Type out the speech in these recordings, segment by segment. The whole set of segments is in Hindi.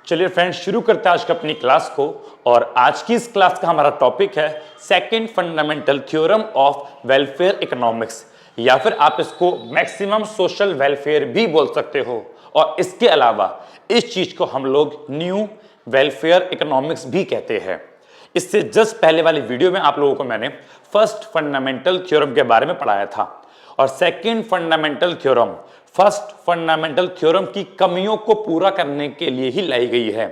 चलिए फ्रेंड्स, शुरू करते हैं आज की अपनी क्लास को। और आज की इस क्लास का हमारा टॉपिक है second fundamental theorem of welfare economics, या फिर आप इसको मैक्सिमम सोशल वेलफेयर भी बोल सकते हो। और इसके अलावा इस चीज को हम लोग न्यू वेलफेयर इकोनॉमिक्स भी कहते हैं। इससे जस्ट पहले वाली वीडियो में आप लोगों को मैंने फर्स्ट फंडामेंटल थ्योरम के बारे में पढ़ाया था, और second fundamental theorem first fundamental theorem की कमियों को पूरा करने के लिए ही लाई गई है।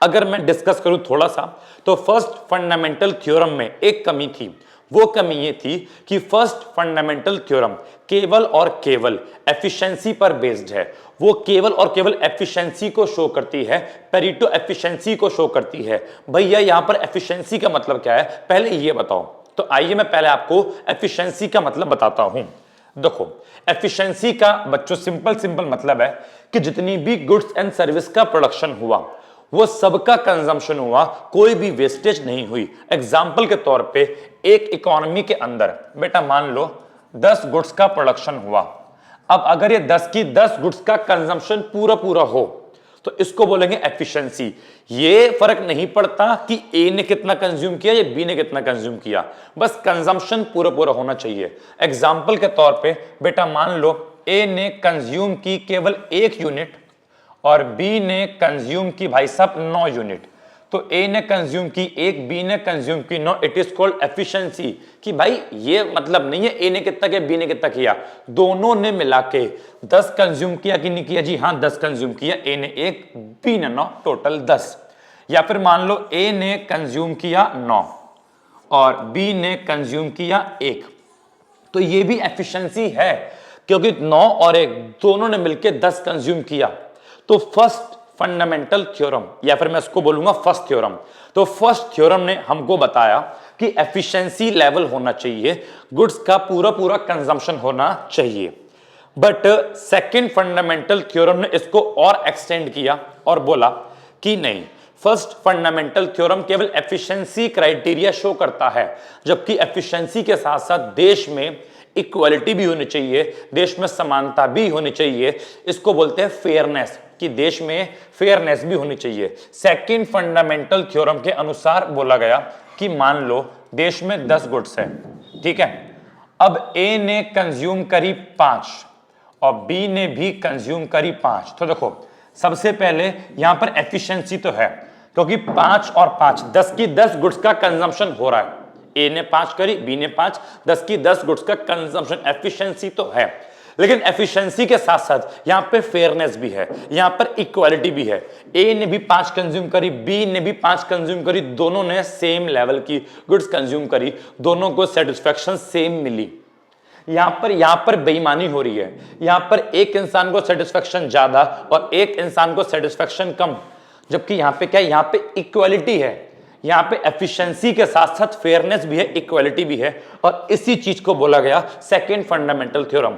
अगर मैं डिस्कस करूं थोड़ा सा, तो फर्स्ट फंडामेंटल थ्योरम में एक कमी थी। वो कमी ये थी कि फर्स्ट फंडामेंटल थ्योरम केवल और केवल एफिशिएंसी पर बेस्ड है। वो केवल और केवल एफिशिएंसी को शो करती है, पेरेटो एफिशिएंसी को शो करती है। भैया यहां पर एफिशिएंसी का मतलब क्या है, पहले ये बताओ। तो आइए मैं पहले आपको एफिशिएंसी का मतलब बताता हूं। देखो, एफिशिएंसी का बच्चों सिंपल मतलब है कि जितनी भी गुड्स एंड सर्विस का प्रोडक्शन हुआ वो सबका कंजम्पशन हुआ, कोई भी वेस्टेज नहीं हुई। एग्जांपल के तौर पे एक इकोनॉमी के अंदर बेटा मान लो 10 गुड्स का प्रोडक्शन हुआ। अब अगर ये 10 की 10 गुड्स का कंजम्पशन पूरा हो तो इसको बोलेंगे एफिशिएंसी। ये फर्क नहीं पड़ता कि ए ने कितना कंज्यूम किया या बी ने कितना कंज्यूम किया, बस कंजम्पशन पूरा होना चाहिए। एग्जांपल के तौर पे बेटा मान लो ए ने कंज्यूम की केवल 1 यूनिट और बी ने कंज्यूम की भाई साहब 9 यूनिट। तो ए ने कंज्यूम की 1, बी ने कंज्यूम की 9। It is called efficiency. कि भाई ये मतलब नहीं है ए ने कितना किया बी ने कितना किया, दोनों ने मिला के 10 कंज्यूम किया कि नहीं किया जी, हाँ 10 कंज्यूम किया। ए ने 1, बी ने 9, टोटल 10। या फिर मान लो ए ने कंज्यूम किया 9 और बी ने कंज्यूम किया 1, तो ये भी एफिशिएंसी है क्योंकि 9 और 1 दोनों ने मिलकर 10 कंज्यूम किया। तो फर्स्ट फंडामेंटल थ्योरम, या फिर मैं इसको बोलूंगा फर्स्ट थ्योरम, तो फर्स्ट थ्योरम ने हमको बताया कि एफिशिएंसी लेवल होना चाहिए, गुड्स का पूरा कंजम्पशन होना चाहिए। बट सेकंड फंडामेंटल थ्योरम ने इसको और एक्सटेंड किया और बोला कि नहीं, फर्स्ट फंडामेंटल थ्योरम केवल एफिशिएंसी क्राइटेरिया शो करता है, जबकि एफिशिएंसी के साथ साथ देश में इक्वालिटी भी होनी चाहिए, देश में समानता भी होनी चाहिए। इसको बोलते हैं फेयरनेस, कि देश में फेयरनेस भी होनी चाहिए। सेकंड फंडामेंटल थ्योरम के अनुसार बोला गया कि मान लो देश में 10 गुड्स है, ठीक है। अब ए ने कंज्यूम करी 5 और बी ने भी कंज्यूम करी 5। तो देखो, सबसे पहले यहां पर एफिशिएंसी तो है क्योंकि 5 और 5 10 की 10 गुड्स का कंजम्पशन हो रहा है। ए ने 5 करी, बी ने 5, 10 की 10 गुड्स का कंजम्पशन, एफिशिएंसी तो है। लेकिन एफिशिएंसी के साथ साथ यहां पे फेयरनेस भी है, यहां पर इक्वालिटी भी है। ए ने भी 5 कंज्यूम करी, बी ने भी 5 कंज्यूम करी, दोनों ने सेम लेवल की गुड्स कंज्यूम करी, दोनों को सेटिस्फैक्शन सेम मिली। यहां पर बेईमानी हो रही है, यहां पर एक इंसान को सेटिस्फैक्शन ज्यादा और एक इंसान को सेटिस्फैक्शन कम, जबकि यहां पे क्या है, यहां पे इक्वालिटी है। यहां पे एफिशिएंसी के साथ साथ फेयरनेस भी है, इक्वालिटी भी है, और इसी चीज को बोला गया सेकंड फंडामेंटल थ्योरम।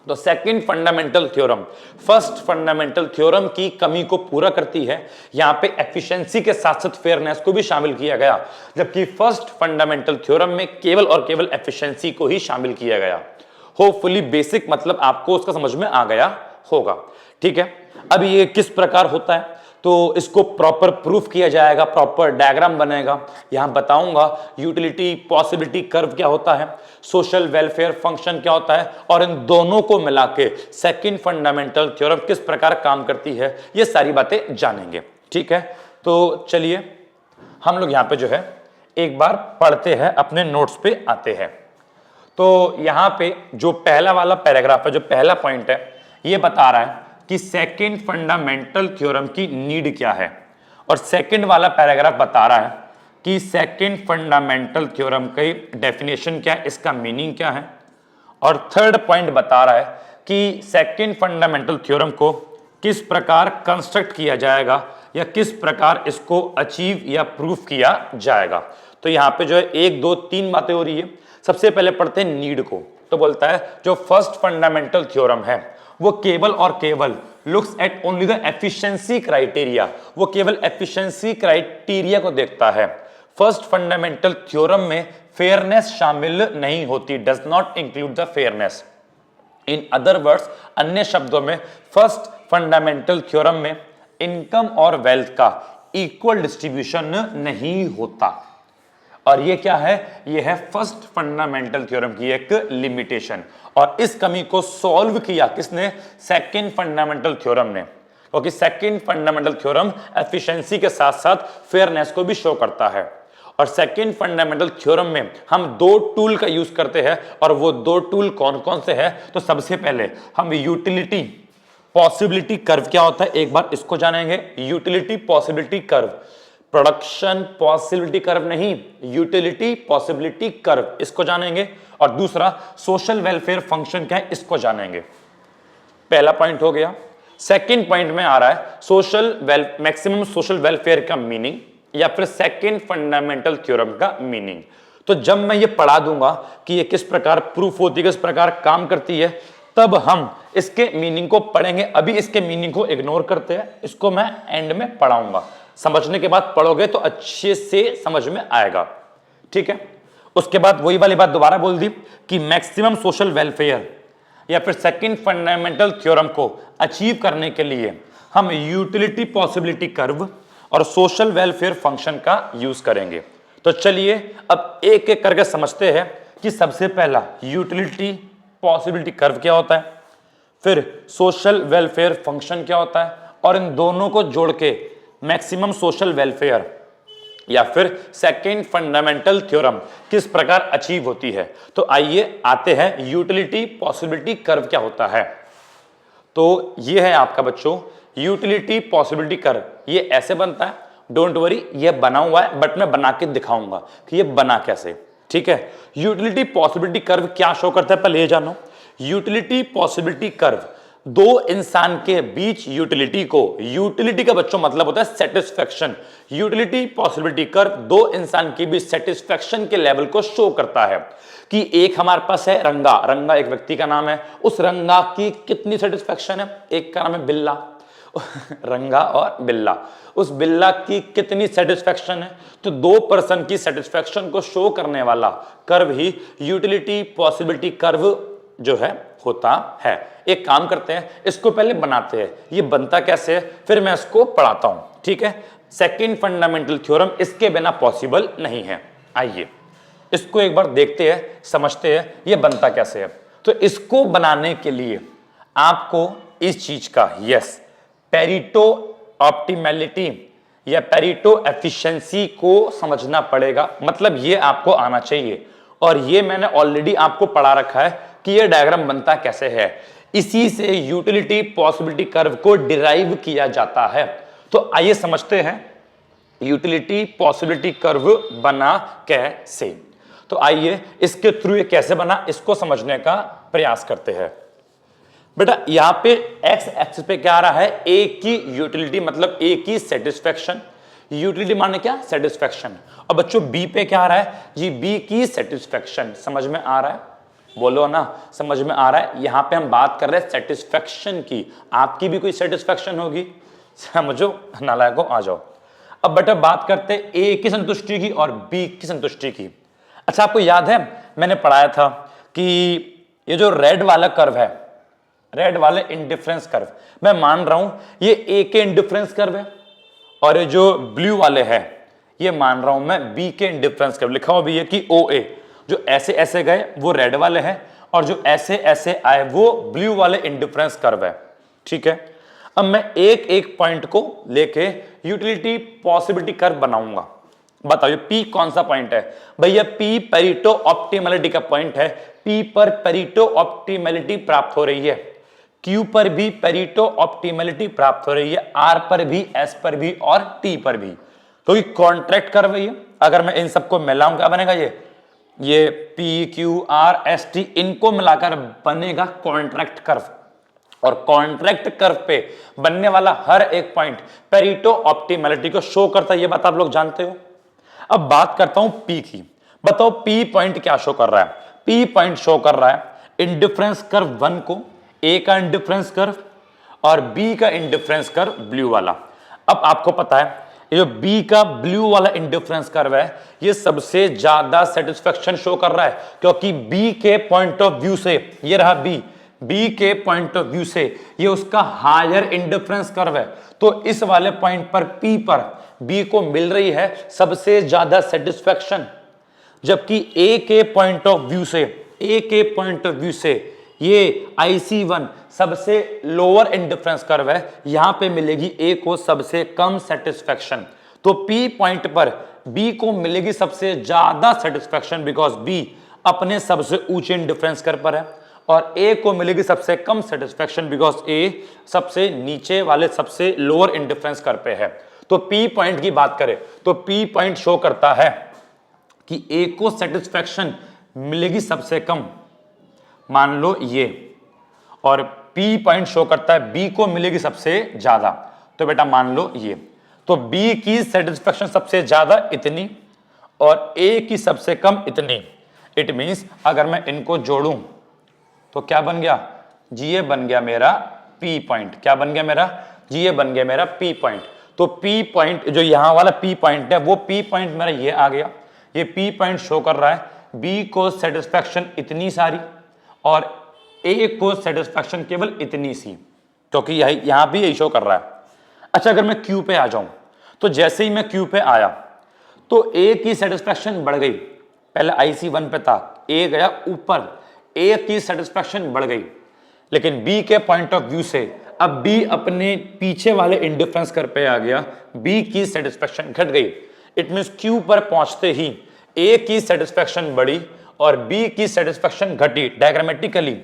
तो second fundamental theorem first fundamental theorem की कमी को पूरा करती है। यहां पे एफिशिएंसी के साथ साथ फेयरनेस को भी शामिल किया गया, जबकि फर्स्ट फंडामेंटल थ्योरम में केवल और केवल एफिशिएंसी को ही शामिल किया गया। होपफुली बेसिक मतलब आपको उसका समझ में आ गया होगा, ठीक है। अब ये किस प्रकार होता है, तो इसको प्रॉपर प्रूफ किया जाएगा, प्रॉपर डायग्राम बनेगा। यहां बताऊंगा यूटिलिटी पॉसिबिलिटी कर्व क्या होता है, सोशल वेलफेयर फंक्शन क्या होता है, और इन दोनों को मिला के सेकंड फंडामेंटल थ्योरम किस प्रकार काम करती है, ये सारी बातें जानेंगे, ठीक है। तो चलिए हम लोग यहां पे जो है एक बार पढ़ते हैं, अपने नोट्स पे आते हैं। तो यहां पे जो पहला वाला पैराग्राफ है, जो पहला पॉइंट है, ये बता रहा है कि सेकंड फंडामेंटल थ्योरम की नीड क्या है, और सेकंड वाला पैराग्राफ बता रहा है कि सेकंड फंडामेंटल थ्योरम की डेफिनेशन क्या है, इसका मीनिंग क्या है, और थर्ड पॉइंट बता रहा है कि सेकंड फंडामेंटल थ्योरम को किस प्रकार कंस्ट्रक्ट किया जाएगा या किस प्रकार इसको अचीव या प्रूफ किया जाएगा। तो यहां पे जो है 1 2 3 बातें हो रही है। सबसे पहले पढ़ते हैं नीड को। तो बोलता है जो फर्स्ट फंडामेंटल थ्योरम है वो केवल और केवल looks at only the efficiency criteria, वो केवल एफिशिएंसी क्राइटेरिया को देखता है। फर्स्ट फंडामेंटल थ्योरम में फेयरनेस शामिल नहीं होती, does not include the fairness. In other words, अन्य शब्दों में फर्स्ट फंडामेंटल थ्योरम में इनकम और वेल्थ का इक्वल डिस्ट्रीब्यूशन नहीं होता। और ये क्या है, ये है फर्स्ट फंडामेंटल थ्योरम की एक लिमिटेशन। और इस कमी को सॉल्व किया किसने, सेकंड फंडामेंटल थ्योरम ने, क्योंकि सेकंड फंडामेंटल थ्योरम एफिशिएंसी के साथ साथ फेयरनेस को भी शो करता है। और सेकंड फंडामेंटल थ्योरम में हम दो टूल का यूज करते हैं, और वो दो टूल कौन कौन से हैं, तो सबसे पहले हम यूटिलिटी पॉसिबिलिटी कर्व क्या होता है एक बार इसको जानेंगे। Utility possibility curve, production possibility curve नहीं, यूटिलिटी पॉसिबिलिटी कर्व, इसको जानेंगे। और दूसरा सोशल वेलफेयर फंक्शन क्या है, इसको जानेंगे। पहला पॉइंट हो गया। सेकंड पॉइंट में आ रहा है मैक्सिमम सोशल वेलफेयर का मीनिंग, या फिर सेकंड फंडामेंटल थ्योरम का मीनिंग। तो जब मैं ये पढ़ा दूंगा कि ये किस प्रकार प्रूफ होती है, किस प्रकार काम करती है, तब हम इसके मीनिंग को पढ़ेंगे। अभी इसके मीनिंग को इग्नोर करते हैं, इसको मैं एंड में पढ़ाऊंगा। समझने के बाद पढ़ोगे तो अच्छे से समझ में आएगा, ठीक है। उसके बाद वही वाली बात दोबारा बोल दी कि मैक्सिमम सोशल वेलफेयर या फिर सेकंड फंडामेंटल थ्योरम को अचीव करने के लिए हम यूटिलिटी पॉसिबिलिटी कर्व और सोशल वेलफेयर फंक्शन का यूज करेंगे। तो चलिए अब एक एक करके समझते हैं कि सबसे पहला यूटिलिटी पॉसिबिलिटी कर्व क्या होता है, फिर सोशल वेलफेयर फंक्शन क्या होता है, और इन दोनों को जोड़ के मैक्सिमम सोशल वेलफेयर या फिर सेकंड फंडामेंटल थ्योरम किस प्रकार अचीव होती है। तो आइए आते हैं यूटिलिटी पॉसिबिलिटी कर्व क्या होता है। तो ये है आपका बच्चों यूटिलिटी पॉसिबिलिटी कर्व, ये ऐसे बनता है। डोंट वरी, ये बना हुआ है बट मैं बना के दिखाऊंगा कि ये बना कैसे, ठीक है। यूटिलिटी पॉसिबिलिटी कर्व क्या शो करता है, पहले ये जानो। यूटिलिटी पॉसिबिलिटी कर्व दो इंसान के बीच यूटिलिटी को, यूटिलिटी का बच्चों मतलब होता है सेटिस्फैक्शन। यूटिलिटी पॉसिबिलिटी कर्व दो इंसान के बीच सेटिस्फैक्शन के लेवल को शो करता है कि एक हमारे पास है रंगा, रंगा एक व्यक्ति का नाम है, उस रंगा की कितनी सेटिस्फैक्शन है, एक का नाम है बिल्ला रंगा और बिल्ला, उस बिल्ला की कितनी सेटिस्फैक्शन है। तो दो पर्सन की सेटिस्फैक्शन को शो करने वाला कर्व ही यूटिलिटी पॉसिबिलिटी कर्व जो है होता है। एक काम करते हैं, इसको पहले बनाते हैं, ये बनता कैसे है, फिर मैं इसको पढ़ाता हूं, ठीक है। सेकंड फंडामेंटल थ्योरम इसके बिना पॉसिबल नहीं है। आइए इसको एक बार देखते हैं, समझते हैं ये बनता कैसे है। तो इसको बनाने के लिए आपको इस चीज का पेरिटो ऑप्टिमैलिटी या पेरिटो एफिशिएंसी को समझना पड़ेगा, मतलब ये आपको आना चाहिए। और ये मैंने ऑलरेडी आपको पढ़ा रखा है कि ये डायग्राम बनता कैसे है, इसी से यूटिलिटी पॉसिबिलिटी कर्व को डिराइव किया जाता है। तो आइए समझते हैं यूटिलिटी पॉसिबिलिटी कर्व बना कैसे। तो आइए इसके थ्रू ये कैसे बना इसको समझने का प्रयास करते हैं। बेटा यहां पे एक्स एक्सिस पे क्या आ रहा है, ए की यूटिलिटी मतलब ए की सेटिस्फैक्शन, यूटिलिटी माने क्या, सेटिस्फैक्शन। और बच्चों बी पे क्या आ रहा है जी, बी की सेटिस्फैक्शन। समझ में आ रहा है, बोलो ना, समझ में आ रहा है। यहां पे हम बात कर रहे हैं सेटिस्फैक्शन की, आपकी भी कोई सेटिस्फैक्शन होगी, समझो नालायको आ जाओ। अब बेटा बात करते हैं ए की संतुष्टि की और बी की संतुष्टि की। अच्छा आपको याद है मैंने पढ़ाया था कि ये जो रेड वाला कर्व है, रेड वाले इंडिफरेंस कर्व, मैं मान रहा हूं ये ए के इंडिफरेंस कर्व है, और ये जो ब्लू वाले हैं ये मान रहा हूं मैं बी के इंडिफरेंस कर्व। लिखा हुआ भी है कि ओ ए, जो ऐसे ऐसे गए वो रेड वाले हैं, और जो ऐसे ऐसे आए वो ब्लू वाले इंडिफरेंस कर्व है, ठीक है। अब मैं एक एक पॉइंट को लेके यूटिलिटी पॉसिबिलिटी कर्व बनाऊंगा। बताइए पी कौन सा पॉइंट है, भैया पी पेरिटो ऑप्टिमैलिटी का पॉइंट है। पी पर पेरिटो ऑप्टिमैलिटी प्राप्त हो रही है, क्यू पर भी पेरिटो ऑप्टिमैलिटी प्राप्त हो रही है, आर पर भी, एस पर भी और टी पर भी, क्योंकि कॉन्ट्रैक्ट कर्व है ये। अगर मैं इन सबको मिलाऊं क्या बनेगा, ये P Q R S T, इनको मिलाकर बनेगा कॉन्ट्रैक्ट कर्व। और कॉन्ट्रैक्ट कर्व पे बनने वाला हर एक पॉइंट पेरिटो ऑप्टिमैलिटी को शो करता है, ये बात आप लोग जानते हो। अब बात करता हूं पी की, बताओ पी पॉइंट क्या शो कर रहा है। पी पॉइंट शो कर रहा है इंडिफरेंस कर्व 1 को, ए का इंडिफरेंस कर्व और बी का इंडिफरेंस कर्व ब्लू वाला। अब आपको पता है ये जो बी का ब्लू वाला इंडिफरेंस कर्व है ये सबसे ज्यादा सेटिस्फैक्शन शो कर रहा है, क्योंकि बी के पॉइंट ऑफ व्यू से ये रहा बी, बी के पॉइंट ऑफ व्यू से ये उसका हायर इंडिफरेंस कर्व है, तो इस वाले पॉइंट पर पी पर बी को मिल रही है सबसे ज्यादा सेटिस्फैक्शन, जबकि ए के पॉइंट ऑफ व्यू से, ए के पॉइंट ऑफ व्यू से ये IC1 सबसे लोअर इंडिफरेंस कर्व है, यहां पे मिलेगी ए को सबसे कम सेटिस्फैक्शन। तो पी पॉइंट पर बी को मिलेगी सबसे ज्यादा सेटिस्फैक्शन बिकॉज बी अपने सबसे ऊंचे इंडिफरेंस कर्व पर है, और ए को मिलेगी सबसे कम सेटिस्फैक्शन बिकॉज ए सबसे नीचे वाले सबसे लोअर इंडिफरेंस कर्व पे है। तो पी पॉइंट की बात करें तो पी पॉइंट शो करता है कि ए को सेटिस्फैक्शन मिलेगी सबसे कम, मान लो ये, और पी पॉइंट शो करता है बी को मिलेगी सबसे ज्यादा, तो बेटा मान लो ये। तो बी की सेटिस्फैक्शन सबसे ज्यादा इतनी और ए की सबसे कम इतनी। इट मींस अगर मैं इनको जोड़ूं तो क्या बन गया जी, ये बन गया मेरा पी पॉइंट। क्या बन गया मेरा जी, ये बन गया मेरा पी पॉइंट। तो पी पॉइंट जो यहां वाला पी पॉइंट है वो पी पॉइंट मेरा ये आ गया, ये पी पॉइंट शो कर रहा है बी को सेटिस्फैक्शन इतनी सारी और ए को सेटिस्फैक्शन केवल इतनी सी, क्योंकि यहां भी यही शो कर रहा है। अच्छा, अगर मैं क्यू पे आ जाऊं तो जैसे ही मैं क्यू पे आया तो ए की सेटिस्फैक्शन बढ़ गई, पहले IC1 पे था, ए गया ऊपर, ए की सेटिस्फैक्शन बढ़ गई, लेकिन बी के पॉइंट ऑफ व्यू से अब बी अपने पीछे वाले इंडिफरेंस कर्व पे आ गया, बी की सेटिस्फैक्शन घट गई। इट मींस क्यू पर पहुंचते ही ए की सेटिस्फैक्शन बढ़ी और बी की सेटिस्फैक्शन घटी। डायग्रामेटिकली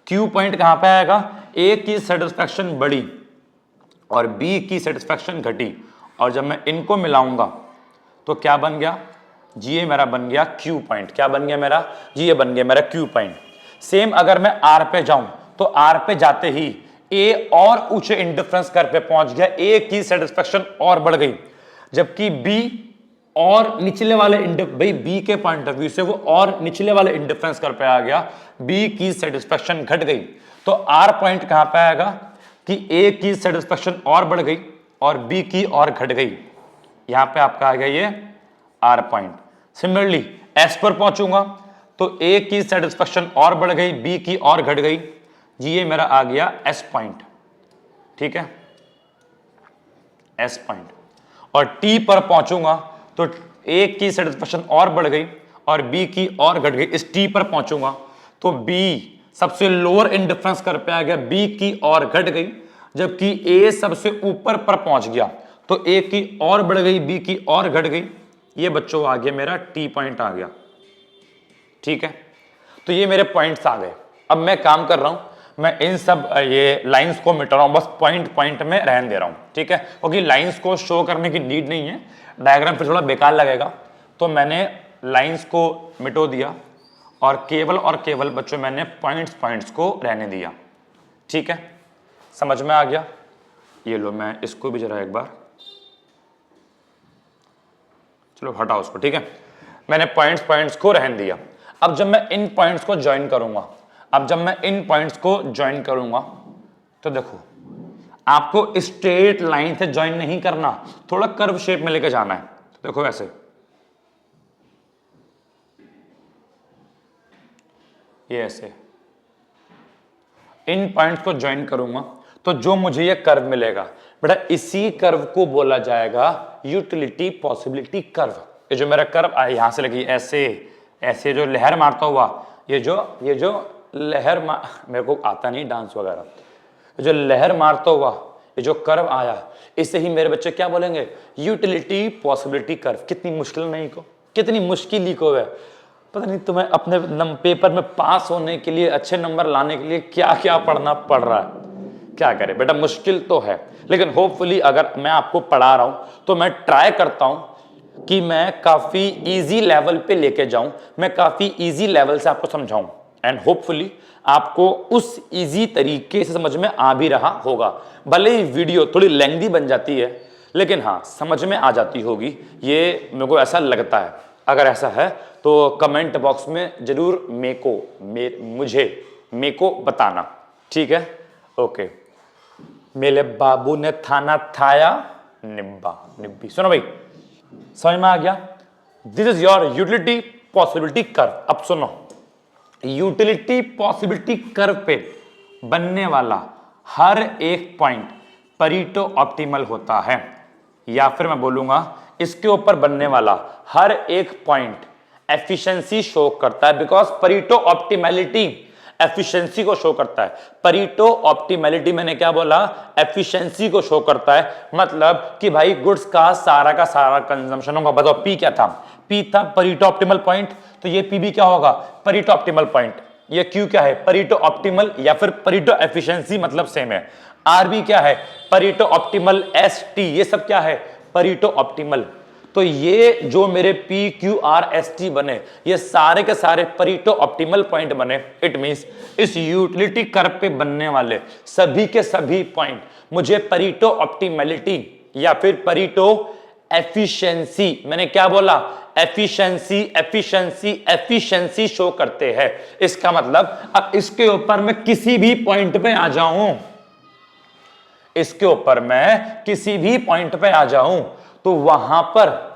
क्यू पॉइंट कहां पे आएगा, ए की सेटिस्फैक्शन बढ़ी और बी की सेटिस्फैक्शन घटी, और जब मैं इनको मिलाऊंगा तो क्या बन गया जी, ये मेरा बन गया क्यू पॉइंट। क्या बन गया मेरा जी, ये बन गया मेरा क्यू पॉइंट। सेम अगर मैं आर पे जाऊं तो आर पे जाते ही ए और ऊंचे इंडिफरेंस कर्व पे पहुंच गया, ए की सेटिस्फैक्शन और बढ़ गई, जबकि बी और निचले वाले भाई बी के पॉइंट ऑफ व्यू से वो और निचले वाले इंडिफरेंस कर्व पे आ गया, बी की सेटिस्फैक्शन घट गई। तो आर पॉइंट कहां पे आएगा कि ए की सेटिस्फैक्शन और बढ़ गई और बी की और घट गई, यहां पे आपका आ गया ये आर पॉइंट। सिमिलरली एस पर पहुंचूंगा तो ए की सेटिस्फैक्शन और बढ़ गई, बी की और घट गई जी, ये मेरा आ गया एस पॉइंट। ठीक है, एस पॉइंट। और टी पर पहुंचूंगा तो ए की सेटिस्फैक्शन और बढ़ गई और बी की और घट गई। इस टी पर पहुंचूंगा तो बी सबसे लोअर इंडिफरेंस कर्व पे आ गया, बी की और घट गई, जबकि ए सबसे ऊपर पर पहुंच गया तो ए की और बढ़ गई, बी की और घट गई। ये बच्चों आ गया मेरा टी पॉइंट आ गया। ठीक है, तो ये मेरे पॉइंट्स आ गए। अब मैं काम कर रहा हूं, मैं इन सब ये लाइंस को मिटा रहा हूं, बस पॉइंट पॉइंट में रहने दे रहा हूं। ठीक है, क्योंकि लाइंस को शो करने की नीड नहीं है, डायग्राम फिर थोड़ा बेकार लगेगा, तो मैंने लाइंस को मिटो दिया और केवल बच्चों मैंने पॉइंट्स को रहने दिया। ठीक है, समझ में आ गया। ये लो, मैं इसको भी जरा एक बार, चलो हटाओ उसको। ठीक है, मैंने पॉइंट्स को रहने दिया। अब जब मैं इन पॉइंट्स को ज्वाइन करूंगा, तो देखो आपको स्ट्रेट लाइन से ज्वाइन नहीं करना, थोड़ा कर्व शेप में लेके जाना है। तो देखो ऐसे, ये ऐसे इन पॉइंट्स को ज्वाइन करूंगा तो जो मुझे ये कर्व मिलेगा बेटा, इसी कर्व को बोला जाएगा यूटिलिटी पॉसिबिलिटी कर्व। ये जो मेरा कर्व आया यहां से लगी ऐसे जो लहर मारता हुआ, ये जो लहर मेरे को आता नहीं डांस वगैरह, जो लहर मारता हुआ ये जो कर्व आया, इससे ही मेरे बच्चे क्या बोलेंगे, यूटिलिटी पॉसिबिलिटी कर्व। कितनी मुश्किल लिखो है, पता नहीं तुम्हें अपने पेपर में पास होने के लिए, अच्छे नंबर लाने के लिए क्या क्या पढ़ना पड़ रहा है। क्या करे बेटा, मुश्किल तो है, लेकिन होपफुली अगर मैं आपको पढ़ा रहा हूं तो मैं ट्राई करता हूं कि मैं काफी इजी लेवल पे लेके जाऊं, मैं काफी इजी लेवल से आपको समझाऊं, एंड होपफुली आपको उस इजी तरीके से समझ में आ भी रहा होगा। भले ही वीडियो थोड़ी लेंथी बन जाती है, लेकिन हाँ समझ में आ जाती होगी, ये मेरे को ऐसा लगता है। अगर ऐसा है तो कमेंट बॉक्स में जरूर मेरे को बताना। ठीक है, ओके। मेरे बाबू ने थाना थाया निब्बी। सुनो भाई, समझ में आ गया। This is your utility possibility curve. अब सुनो, यूटिलिटी पॉसिबिलिटी कर्व पे बनने वाला हर एक पॉइंट परीटो ऑप्टिमल होता है, या फिर मैं बोलूंगा इसके ऊपर बनने वाला हर एक पॉइंट एफिशिएंसी शो करता है, बिकॉज परीटो ऑप्टिमैलिटी एफिशिएंसी को शो करता है। परीटो ऑप्टिमैलिटी मैंने क्या बोला, एफिशिएंसी को शो करता है, मतलब कि भाई गुड्स का सारा कंजम्पशन होगा। बताओ पी क्या था, पी था परीटो ऑप्टिमल पॉइंट, तो ये पी भी क्या होगा, परीटो ऑप्टिमल पॉइंट। ये क्यू क्या है, परीटो ऑप्टिमल या फिर परीटो एफिशिएंसी, मतलब सेम है। आर भी क्या है, परीटो ऑप्टिमल, एस टी ये सब क्या है, परीटो ऑप्टिमल। तो ये जो मेरे P Q R S T बने, ये सारे के सारे परीटो ऑप्टिमल पॉइंट बने। इट मींस इस यूटिलिटी कर्व पे बनने वाले सभी के सभी पॉइंट मुझे परीटो ऑप्टिमैलिटी या फिर परीटो एफिशिएंसी, मैंने क्या बोला, एफिशिएंसी एफिशिएंसी एफिशिएंसी शो करते हैं। इसका मतलब अब इसके ऊपर मैं किसी भी पॉइंट पे आ जाऊं, इसके ऊपर मैं किसी भी पॉइंट पे आ जाऊं, तो वहां पर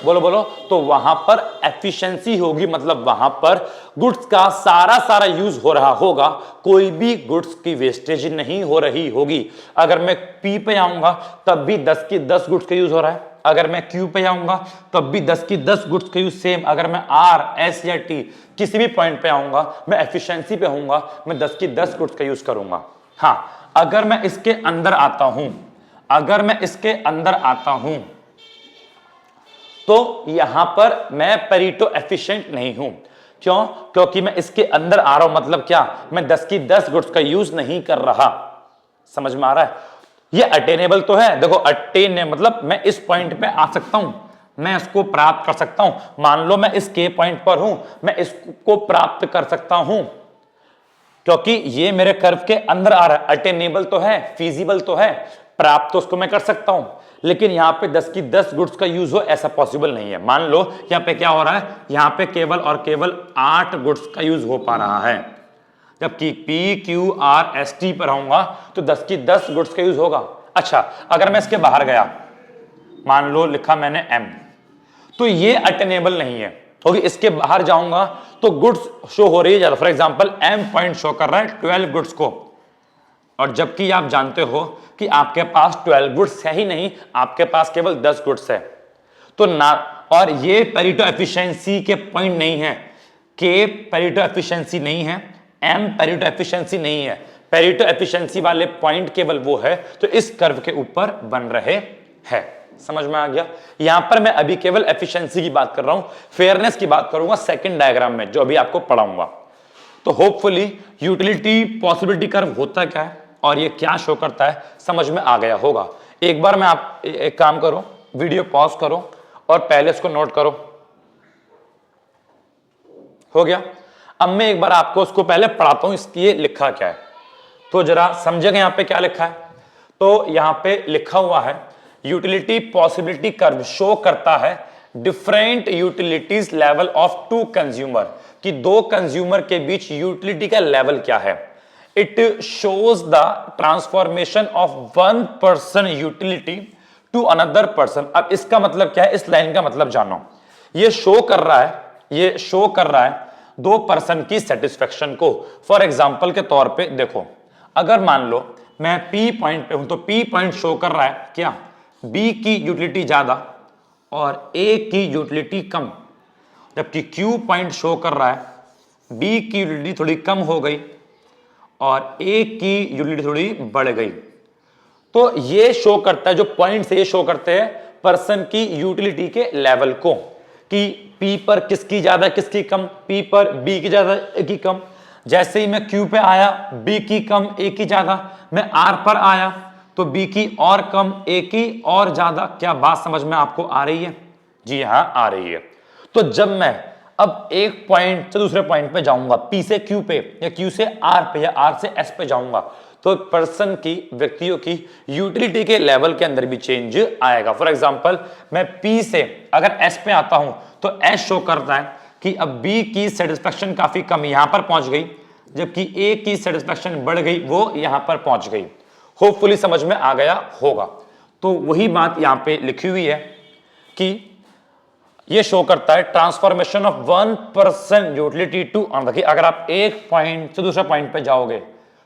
बोलो तो वहां पर एफिशिएंसी होगी, मतलब वहां पर गुड्स का सारा यूज हो रहा होगा, कोई भी गुड्स की वेस्टेज नहीं हो रही होगी। अगर मैं पी पे आऊंगा तब भी 10 की 10 गुड्स का यूज हो रहा है, अगर मैं क्यू पे आऊंगा तब भी 10 की 10 गुड्स का यूज सेम। अगर मैं आर एस या टी किसी भी पॉइंट पे आऊंगा, मैं एफिशिएंसी पे आऊंगा, मैं 10 की 10 गुड्स का यूज करूंगा। हाँ, अगर मैं इसके अंदर आता हूं, अगर मैं इसके अंदर आता हूं तो यहां पर मैं परीटो एफिशिएंट नहीं हूं। क्यों? क्योंकि मैं इसके अंदर आ रहा हूं, मतलब क्या, मैं 10 की 10 गुड्स का यूज नहीं कर रहा। समझ में आ रहा है? ये अटेनेबल तो है, देखो अटेन मतलब मैं इस पॉइंट पे आ सकता हूं, मैं इसको प्राप्त कर सकता हूं। मान लो मैं इस के पॉइंट पर हूं, मैं इसको प्राप्त कर सकता हूं क्योंकि ये मेरे कर्व के अंदर आ रहा है। अटेनेबल तो है, फीजिबल तो है, प्राप्त तो उसको मैं कर सकता हूं, लेकिन यहां पे 10 की 10 गुड्स का यूज हो ऐसा पॉसिबल नहीं है। मान लो यहां पे क्या हो रहा है, यहां पे केवल और केवल 8 गुड्स का यूज हो पा रहा है, जबकि P Q R S T पर आऊंगा तो 10 की 10 गुड्स का यूज होगा। अच्छा, अगर मैं इसके बाहर गया, मान लो लिखा मैंने एम, तो ये अटेनेबल नहीं है, क्योंकि इसके बाहर जाऊंगा तो गुड्स शो हो रही है ज्यादा। For example m point show कर रहा है 12 गुड्स को, और जबकि आप जानते हो कि आपके पास 12 गुड्स है ही नहीं, आपके पास केवल 10 गुड्स है, तो ना, और ये पेरिटो एफिशिएंसी के पॉइंट नहीं है, के पेरिटो एफिशिएंसी नहीं है, एम पेरिटो एफिशिएंसी नहीं है, पेरिटो एफिशिएंसी वाले पॉइंट केवल वो है तो इस कर्व के ऊपर बन रहे हैं। समझ में आ गया? यहां पर मैं अभी केवल एफिशिएंसी की बात कर रहा हूं, फेयरनेस की बात करूंगा सेकंड डायग्राम में जो अभी आपको पढ़ाऊंगा। तो होपफुली यूटिलिटी पॉसिबिलिटी कर्व होता क्या है और ये क्या शो करता है समझ में आ गया होगा। एक बार मैं आप एक काम करो, वीडियो पॉज करो और पहले इसको नोट करो। हो गया? अब मैं एक बार आपको उसको पहले पढ़ाता हूं, इसलिए लिखा क्या है तो जरा समझेगा। यहां पे क्या लिखा है, तो यहां पे लिखा हुआ है यूटिलिटी पॉसिबिलिटी कर्व शो करता है different utilities level of to consumer, कि दो कंज्यूमर के बीच यूटिलिटी का लेवल क्या है। It shows the transformation of one person utility to another person. अब इसका मतलब क्या है, इस लाइन का मतलब जानो। ये शो कर रहा है दो पर्सन की सेटिस्फेक्शन को। फॉर एग्जाम्पल के तौर पे देखो, अगर मान लो मैं पी पॉइंट पे हूं तो पी पॉइंट शो कर रहा है क्या, बी की यूटिलिटी ज्यादा और ए की यूटिलिटी कम, जबकि क्यू पॉइंट शो कर रहा है बी की यूटिलिटी थोड़ी कम हो गई और ए की यूटिलिटी थोड़ी बढ़ गई। तो ये शो करता है, जो पॉइंट से ये शो करते हैं पर्सन की यूटिलिटी के लेवल को, कि पी पर किसकी ज्यादा किसकी कम, पी पर बी की ज्यादा ए की कम। जैसे ही मैं क्यू पे आया बी की कम ए की ज्यादा, मैं आर पर आया तो बी की और कम ए की और ज्यादा। क्या बात समझ में आपको आ रही है? जी हां आ रही है। तो जब मैं अब एक पॉइंट से दूसरे पॉइंट पे जाऊंगा, पी से क्यू पे या क्यू से आर पे या आर से एस पे जाऊंगा, तो पर्सन की, व्यक्तियों की यूटिलिटी के लेवल के अंदर भी चेंज आएगा। फॉर एग्जांपल मैं पी से अगर एस पे आता हूं तो एस शो करता है कि अब बी की सेटिस्फेक्शन काफी कम यहां पर पहुंच गई, जबकि ए की सेटिस्फेक्शन बढ़ गई, वो यहां पर पहुंच गई। होपफुली समझ में आ गया होगा। तो वही बात यहां पे लिखी हुई है कि ये शो करता है transformation of 1% utility to another. अगर आप एक पॉइंट से दूसरे पॉइंट पे जाओगे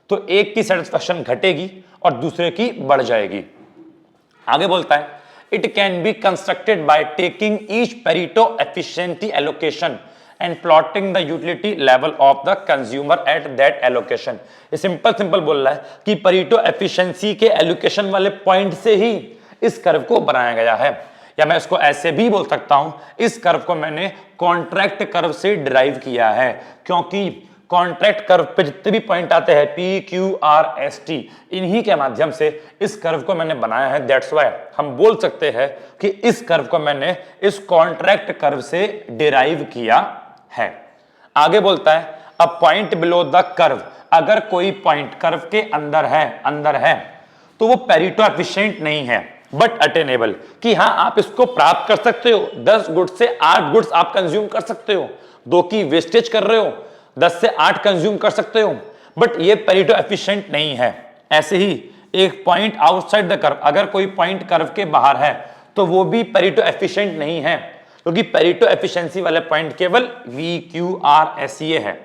तो एक की सेटिस्फैक्शन घटेगी और दूसरे की बढ़ जाएगी। आगे बोलता है it can be constructed by taking each Pareto efficiency allocation and plotting the utility level of the consumer at that allocation. ये सिंपल बोल रहा है कि पेरेटो एफिशिएंसी के एलोकेशन वाले पॉइंट से ही इस कर्व को बनाया गया है। या मैं इसको ऐसे भी बोल सकता हूं, इस कर्व को मैंने कॉन्ट्रैक्ट कर्व से डिराइव किया है, क्योंकि कॉन्ट्रैक्ट कर्व पे जितने भी पॉइंट आते हैं P Q R S T, इन्हीं के माध्यम से इस कर्व को मैंने बनाया है। दैट्स व्हाई हम बोल सकते हैं कि इस कर्व को मैंने इस कॉन्ट्रैक्ट कर्व से डिराइव किया है। आगे बोलता है a point below the curve, अगर कोई पॉइंट कर्व के अंदर है तो वो पेरेटो एफिशिएंट नहीं है बट अटेनेबल, कि हां आप इसको प्राप्त कर सकते हो। 10 गुड्स से 8 गुड्स आप कंज्यूम कर सकते हो, 2 की वेस्टेज कर रहे हो, 10 से 8 कंज्यूम कर सकते हो, बट ये पेरेटो एफिशिएंट नहीं है। ऐसे ही एक पॉइंट आउटसाइड द कर्व, अगर कोई पॉइंट कर्व के बाहर है तो वो भी पेरेटो एफिशिएंट नहीं है, क्योंकि पेरेटो एफिशिएंसी वाले पॉइंट केवल वी क्यू आर एस ये है।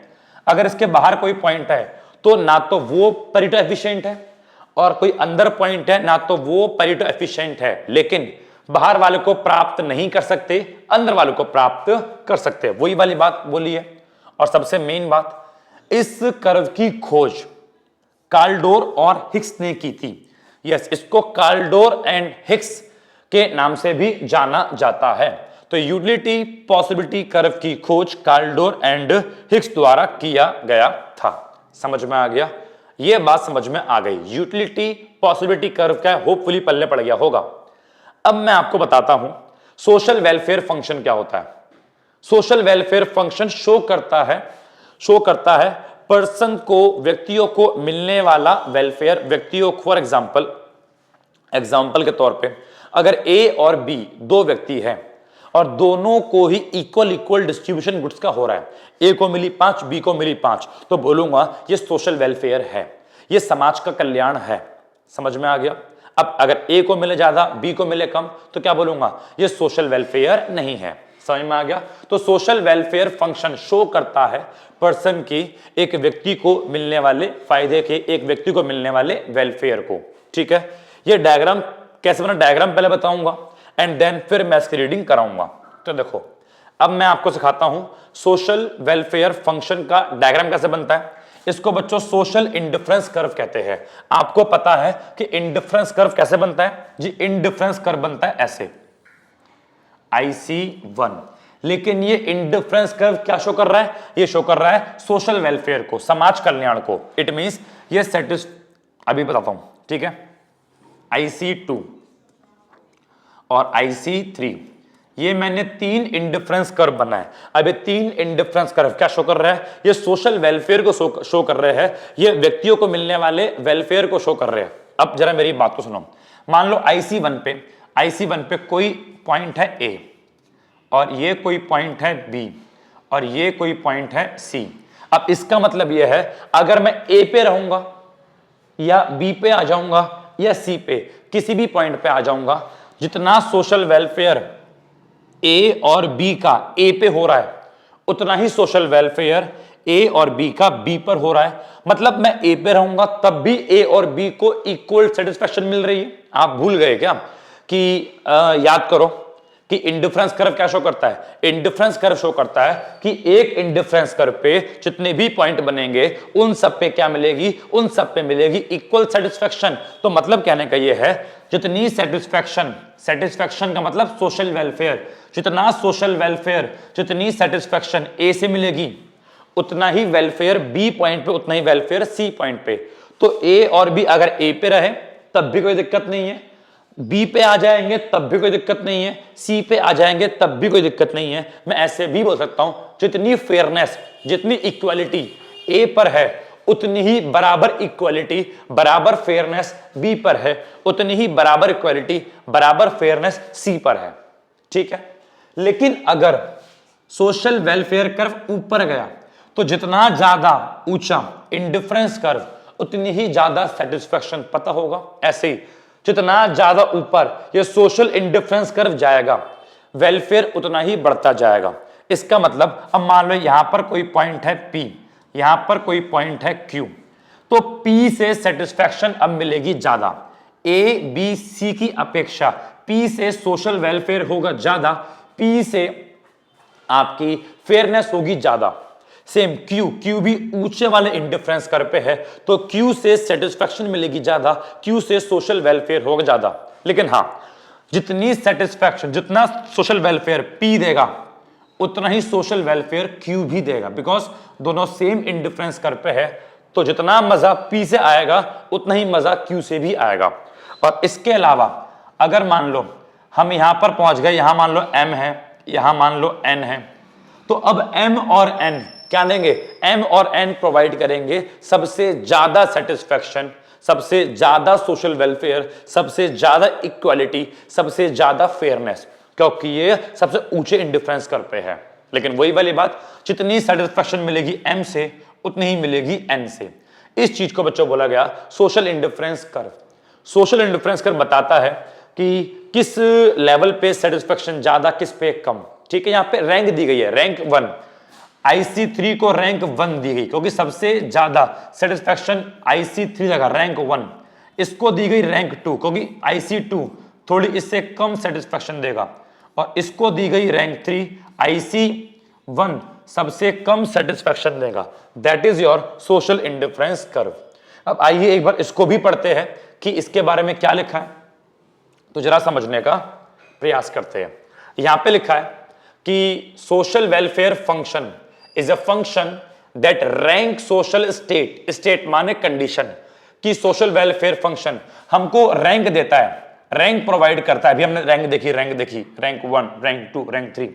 अगर इसके बाहर कोई पॉइंट है तो ना तो वो पेरेटो एफिशिएंट है, और कोई अंदर पॉइंट है ना तो वो पेरेटो एफिशिएंट है। लेकिन बाहर वाले को प्राप्त नहीं कर सकते, अंदर वाले को प्राप्त कर सकते, वही वाली बात बोली है। और सबसे मेन बात, इस कर्व की खोज काल्डोर और हिक्स ने की थी। यस, इसको काल्डोर एंड हिक्स के नाम से भी जाना जाता है। तो यूटिलिटी पॉसिबिलिटी कर्व की खोज काल्डोर एंड हिक्स द्वारा किया गया था। समझ में आ गया? ये बात समझ में आ गई। यूटिलिटी पॉसिबिलिटी कर्व क्या है, होपफुली पल्ले पड़ गया होगा। अब मैं आपको बताता हूं सोशल वेलफेयर फंक्शन क्या होता है। सोशल वेलफेयर फंक्शन शो करता है पर्सन को, व्यक्तियों को मिलने वाला वेलफेयर। व्यक्तियों, फॉर एग्जाम्पल के तौर पे अगर ए और बी दो व्यक्ति हैं और दोनों को ही इक्वल डिस्ट्रीब्यूशन गुड्स का हो रहा है, ए को मिली 5, बी को मिली 5, तो बोलूंगा ये सोशल वेलफेयर है, ये समाज का कल्याण है। समझ में आ गया? अब अगर ए को मिले ज्यादा, बी को मिले कम, तो क्या बोलूंगा? ये सोशल वेलफेयर नहीं है। समझ में आ गया? तो सोशल वेलफेयर फंक्शन शो करता है पर्सन की, एक व्यक्ति को मिलने वाले फायदे के, एक व्यक्ति को मिलने वाले वेलफेयर को। ठीक है, ये डायग्राम कैसे बना, डायग्राम पहले बताऊंगा एंड देन फिर मैं इसकी रीडिंग कराऊंगा। तो देखो, अब मैं आपको सिखाता हूं सोशल वेलफेयर फंक्शन का डायग्राम कैसे बनता है। इसको बच्चों सोशल इंडिफरेंस कर्व कहते हैं। आपको पता है कि इंडिफरेंस कर्व कैसे बनता है जी? इंडिफरेंस कर्व बनता है ऐसे, IC1। लेकिन ये इंडिफरेंस कर्व क्या शो कर रहा है? ये शो कर रहा है सोशल वेलफेयर को, समाज कल्याण को। इट मींस ये अभी बताता हूं, ठीक है। IC2 और IC3, ये मैंने 3 इंडिफरेंस कर्व बनाए। अब ये 3 इंडिफरेंस कर्व क्या शो कर रहा है? ये सोशल वेलफेयर को शो कर रहे हैं, ये व्यक्तियों को मिलने वाले वेलफेयर को शो कर रहे हैं। अब जरा मेरी बात को सुनो। मान लो IC1 पे कोई पॉइंट है A, और ये कोई पॉइंट है B, और ये कोई पॉइंट है C। अब इसका मतलब ये है, अगर मैं A पे रहूंगा या B पे आ जाऊंगा या C पे, किसी भी पॉइंट पे आ जाऊंगा, जितना सोशल वेलफेयर A और B का A पे हो रहा है, उतना ही सोशल वेलफेयर A और B का B पर हो रहा है। मतलब मैं A पे रहूंगा तब भी A और B को इक्वल सेटिस्फैक्शन मिल रही है। आप भूल गए क्या कि याद करो कि इंडिफरेंस कर्व क्या शो करता है? इंडिफरेंस कर्व शो करता है कि एक इंडिफरेंस कर्व पे जितने भी पॉइंट बनेंगे उन सब पे क्या मिलेगी? उन सब पे मिलेगी इक्वल सेटिस्फैक्शन। तो मतलब कहने का ये है, जितनी सेटिस्फैक्शन का मतलब सोशल वेलफेयर, जितना सोशल वेलफेयर, जितनी सेटिस्फैक्शन ए से मिलेगी, उतना ही वेलफेयर बी पॉइंट पे, उतना ही वेलफेयर सी पॉइंट पे। तो ए और बी अगर ए पे रहे तब भी कोई दिक्कत नहीं है, बी पे आ जाएंगे तब भी कोई दिक्कत नहीं है, सी पे आ जाएंगे तब भी कोई दिक्कत नहीं है। मैं ऐसे भी बोल सकता हूं, जितनी फेयरनेस, जितनी इक्वालिटी ए पर है, उतनी ही बराबर इक्वालिटी, बराबर फेयरनेस बी पर है, उतनी ही बराबर इक्वालिटी, बराबर फेयरनेस सी पर है। ठीक है, लेकिन अगर सोशल वेलफेयर कर्व ऊपर गया तो जितना ज्यादा ऊंचा इंडिफरेंस कर्व, उतनी ही ज्यादा सेटिस्फैक्शन। पता होगा? ऐसे ही जितना ज्यादा ऊपर ये सोशल इंडिफरेंस कर्व जाएगा, वेलफेयर उतना ही बढ़ता जाएगा। इसका मतलब अब मान लो यहां पर कोई पॉइंट है P, यहां पर कोई पॉइंट है Q, तो P से सेटिस्फैक्शन अब मिलेगी ज्यादा। A, B, C की अपेक्षा P से सोशल वेलफेयर होगा ज्यादा, P से आपकी फेयरनेस होगी ज्यादा। सेम Q भी ऊंचे वाले इंडिफरेंस कर पे है, तो Q से सेटिस्फैक्शन मिलेगी ज्यादा, Q से सोशल वेलफेयर होगा ज्यादा। लेकिन हाँ, जितनी सेटिस्फैक्शन, जितना सोशल वेलफेयर P देगा उतना ही सोशल वेलफेयर Q भी देगा, बिकॉज दोनों सेम इंडिफरेंस कर पे है, तो जितना मजा P से आएगा उतना ही मजा Q से भी आएगा। और इसके अलावा अगर मान लो हम यहां पर पहुंच गए, यहां मान लो M है, यहां मान लो N है, तो अब M और N क्या देंगे? M और N प्रोवाइड करेंगे सबसे ज्यादा सेटिस्फैक्शन, सबसे ज्यादा सोशल वेलफेयर, सबसे ज्यादा इक्वालिटी, सबसे ज्यादा फेयरनेस, क्योंकि ये सबसे ऊंचे इंडिफरेंस कर पे है। लेकिन वही वाली बात, जितनी सेटिस्फैक्शन मिलेगी M से उतनी ही मिलेगी N से। इस चीज को बच्चों बोला गया social indifference curve. Social indifference curve बताता है कि किस लेवल पे सेटिस्फैक्शन ज्यादा, किस पे कम। ठीक है, यहां पे रैंक दी गई है, रैंक 1, IC3 को रैंक 1 दी गई क्योंकि सबसे ज्यादा सेटिस्फैक्शन IC3 जगह रैंक 1, इसको दी गई रैंक 2 क्योंकि IC2 थोड़ी इससे कम सेटिस्फैक्शन देगा, और इसको दी गई रैंक 3, IC1 सबसे कम सेटिस्फैक्शन देगा। That is your social indifference curve. अब आइए एक बार इसको भी पढ़ते हैं कि इसके बारे में क्या लिखा है, तो जरा समझने का प्रयास करते हैं। यहां पे लिखा है कि social welfare function is a function that rank social state, state माने कंडीशन, कि सोशल वेलफेयर फंक्शन हमको रैंक देता है, रैंक प्रोवाइड करता है। अभी हमने रैंक देखी, रैंक 1, रैंक 2, रैंक 3,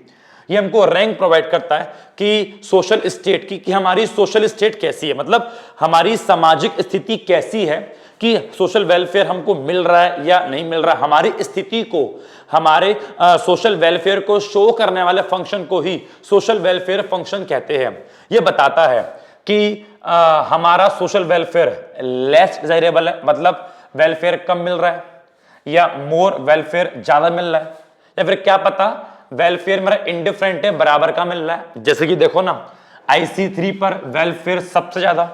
ये हमको रैंक प्रोवाइड करता है कि सोशल स्टेट की, कि हमारी सोशल स्टेट कैसी है, मतलब हमारी सामाजिक स्थिति कैसी है, कि सोशल वेलफेयर हमको मिल रहा है या नहीं मिल रहा है। हमारी स्थिति को, हमारे सोशल वेलफेयर को शो करने वाले फंक्शन को ही सोशल वेलफेयर फंक्शन कहते हैं। यह बताता है कि हमारा सोशल वेलफेयर लेस डिजायरेबल है, मतलब वेलफेयर कम मिल रहा है, या मोर वेलफेयर ज्यादा मिल रहा है, या फिर क्या पता वेलफेयर मेरा इंडिफरेंट है, बराबर का मिल रहा है। जैसे कि देखो ना, IC3 पर वेलफेयर सबसे ज्यादा,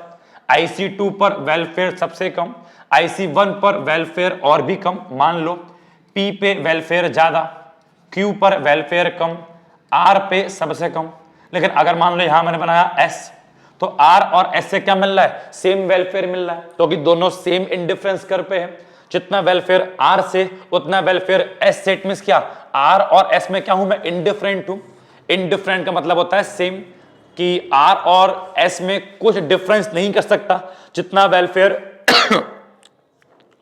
IC2 पर वेलफेयर सबसे कम, IC1 पर वेलफेयर और भी कम। मान लो P पे वेलफेयर ज्यादा, Q पर वेलफेयर कम, R पे सबसे कम। लेकिन अगर मान लो यहां मैंने बनाया S, तो R और S से क्या मिल रहा है? सेम वेलफेयर मिल रहा है, क्योंकि दोनों सेम इंडिफरेंस कर पे है। जितना वेलफेयर R से उतना वेलफेयर S से, इट मींस क्या, R और S में क्या हूं मैं? इंडिफरेंट हूं। इंडिफरेंट का मतलब होता है सेम, कि R और S में कुछ डिफरेंस नहीं कर सकता। जितना वेलफेयर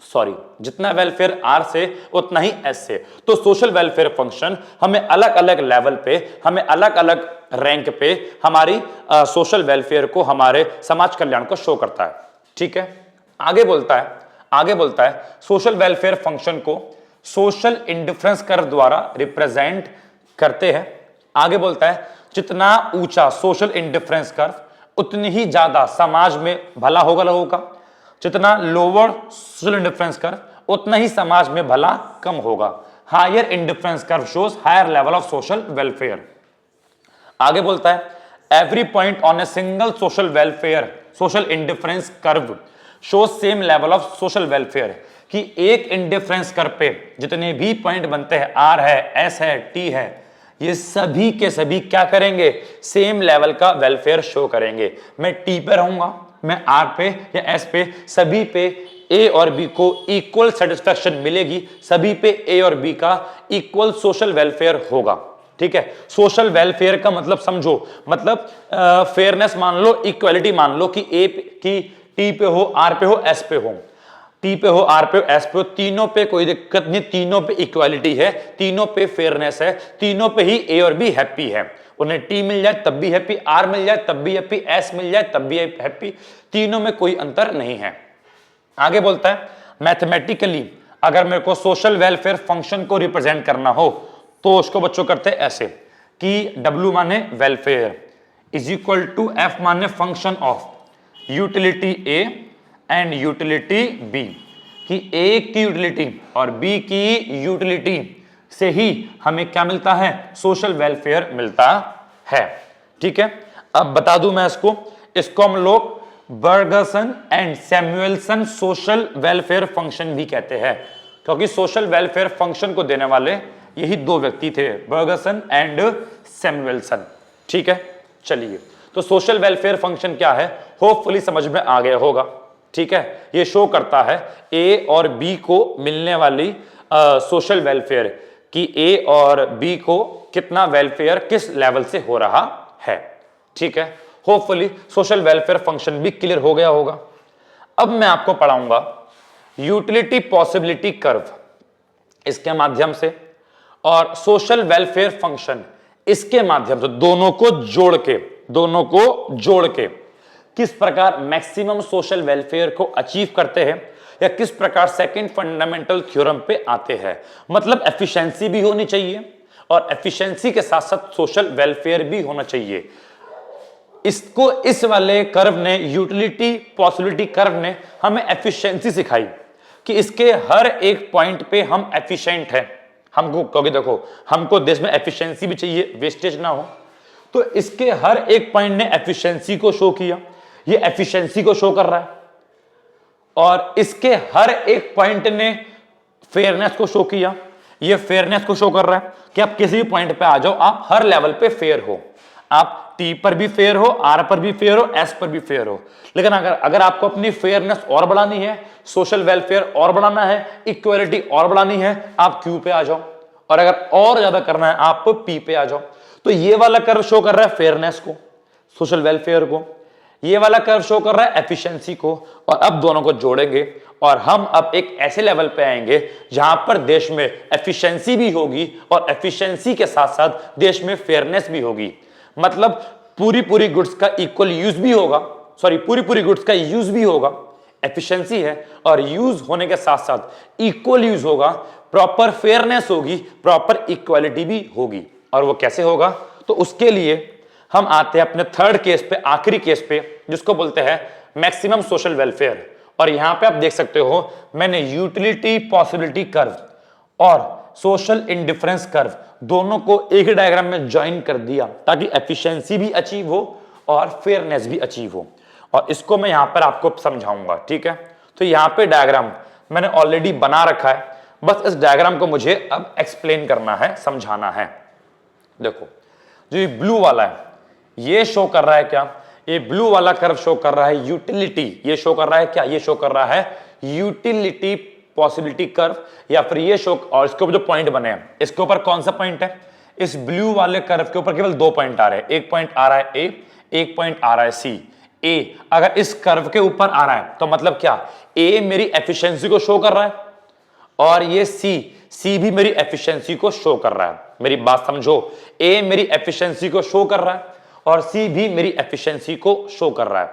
सॉरी, जितना वेलफेयर R से उतना ही S से। तो सोशल वेलफेयर फंक्शन हमें अलग अलग लेवल पे, हमें अलग अलग रैंक पे हमारी सोशल वेलफेयर को, हमारे समाज कल्याण को शो करता है। ठीक है, आगे बोलता है सोशल वेलफेयर फंक्शन को सोशल इंडिफरेंस कर्व द्वारा रिप्रेजेंट करते हैं। आगे बोलता है जितना ऊंचा सोशल इंडिफरेंस कर्व उतनी ही ज्यादा समाज में भला होगा लोगों का, जितना लोअर सोशल इंडिफरेंस कर्व उतना ही समाज में भला कम होगा। Higher indifference curve shows higher level of social welfare. आगे बोलता है every point on a single social welfare social indifference curve show same level of social welfare, कि एक इंडिफरेंस कर्व पे जितने भी पॉइंट बनते हैं, R है, S है, T है, ये सभी के सभी क्या करेंगे? सेम लेवल का वेलफेयर शो करेंगे। मैं T पे रहूंगा, मैं R पे या S पे, सभी पे A और B को इक्वल सेटिस्फैक्शन मिलेगी, सभी पे A और B का इक्वल सोशल वेलफेयर होगा। ठीक है, सोशल वेलफेयर का मतलब समझो, मतलब फेयरनेस मान लो, इक्वालिटी मान लो, कि T पे हो, R पे हो, S पे हो, T पे हो, R पे हो, S पे हो, तीनों पे कोई दिक्कत नहीं, तीनों पे इक्वालिटी है, तीनों पे फेयरनेस है, तीनों पे ही A और B हैप्पी है। उन्हें T मिल जाए तब भी हैप्पी, R मिल जाए तब भी हैप्पी, S मिल जाए तब भी हैप्पी, तीनों में कोई अंतर नहीं है। आगे बोलता है मैथमेटिकली अगर मेरे को सोशल वेलफेयर फंक्शन को रिप्रेजेंट करना हो तो उसको बच्चों करते हैं ऐसे, कि W माने welfare is equal to F माने function of utility A and utility B, कि A की यूटिलिटी और B की यूटिलिटी से ही हमें क्या मिलता है, सोशल वेलफेयर मिलता है। ठीक है, अब बता दूं मैं इसको हम लोग Bergson and Samuelson social welfare function भी कहते हैं, क्योंकि सोशल वेलफेयर फंक्शन को देने वाले यही दो व्यक्ति थे, बर्गसन एंड सैमुएल्सन। ठीक है, चलिए, तो सोशल वेलफेयर फंक्शन क्या है, होपफुली समझ में आ गया होगा। ठीक है, ये शो करता है ए और बी को मिलने वाली सोशल वेलफेयर कि ए और बी को कितना वेलफेयर किस लेवल से हो रहा है। ठीक है, होपफुली सोशल वेलफेयर फंक्शन भी क्लियर हो गया होगा। अब मैं आपको पढ़ाऊंगा यूटिलिटी पॉसिबिलिटी कर्व इसके माध्यम से और सोशल वेलफेयर फंक्शन इसके माध्यम से, दोनों को जोड़ के किस प्रकार मैक्सिमम सोशल वेलफेयर को अचीव करते हैं या किस प्रकार सेकंड फंडामेंटल थ्योरम पे आते हैं। मतलब एफिशिएंसी भी होनी चाहिए और एफिशिएंसी के साथ साथ सोशल वेलफेयर भी होना चाहिए। इसको इस वाले कर्व ने, यूटिलिटी पॉसिबिलिटी कर्व ने हमें एफिशिएंसी सिखाई कि इसके हर एक पॉइंट पे हम एफिशिएंट हैं। हमको, क्योंकि देखो हमको देश में एफिशिएंसी भी चाहिए, वेस्टेज ना हो, तो इसके हर एक पॉइंट ने एफिशिएंसी को शो किया, ये एफिशिएंसी को शो कर रहा है, और इसके हर एक पॉइंट ने फेयरनेस को शो किया, ये फेयरनेस को शो कर रहा है कि आप किसी भी पॉइंट पे आ जाओ, आप हर लेवल पे फेयर हो, आप टी पर भी फेयर हो, आर पर भी फेयर हो, एस पर भी फेयर हो। लेकिन अगर आपको अपनी फेयरनेस और बढ़ानी है, सोशल वेलफेयर और बढ़ाना है, इक्वालिटी और बढ़ानी है, आप क्यू पे आ जाओ, और अगर और ज्यादा करना है आप पी पे आ जाओ। तो ये वाला कर्व शो कर रहा है फेयरनेस को, सोशल वेलफेयर को, ये वाला कर्व शो कर रहा है एफिशिएंसी को, और अब दोनों को जोड़ेंगे और हम अब एक ऐसे लेवल पे आएंगे जहां पर देश में एफिशिएंसी भी होगी और एफिशिएंसी के साथ साथ देश में फेयरनेस भी होगी। मतलब पूरी गुड्स का इक्वल यूज भी होगा, पूरी गुड्स का यूज भी होगा, एफिशिएंसी है और यूज होने के साथ साथ इक्वल यूज होगा, प्रॉपर फेयरनेस होगी, प्रॉपर इक्वालिटी भी होगी। और वो कैसे होगा, तो उसके लिए हम आते हैं अपने थर्ड केस पे, आखिरी केस पे, जिसको बोलते हैं मैक्सिमम सोशल वेलफेयर। और यहां पे आप देख सकते हो मैंने यूटिलिटी पॉसिबिलिटी कर्व और सोशल इंडिफरेंस कर्व दोनों को एक ही डायग्राम में ज्वाइन कर दिया ताकि एफिशिएंसी भी अचीव हो और फेयरनेस भी अचीव हो, और इसको मैं यहां पर आपको समझाऊंगा। ठीक है, तो यहां पे डायग्राम मैंने ऑलरेडी बना रखा है, बस इस डायग्राम को मुझे अब एक्सप्लेन करना है, समझाना है। देखो, जो ये ब्लू वाला है ये शो कर रहा है क्या, ये ब्लू वाला कर्व शो कर रहा है यूटिलिटी, ये शो कर रहा है क्या, ये शो कर रहा है यूटिलिटी पॉसिबिलिटी कर्व, या फिर ये शो, और इसके ऊपर जो पॉइंट बने हैं इसके ऊपर कौन सा पॉइंट है, इस ब्लू वाले कर्व के ऊपर केवल दो पॉइंट आ रहे हैं, एक पॉइंट आ रहा है ए, एक पॉइंट आ रहा है सी। ए अगर इस कर्व के ऊपर आ रहा है तो मतलब क्या, ए मेरी एफिशिएंसी को शो कर रहा है और ये सी भी मेरी एफिशिएंसी को शो कर रहा है। मेरी बात समझो, ए मेरी एफिशिएंसी को शो कर रहा है और सी भी मेरी एफिशिएंसी को शो कर रहा है।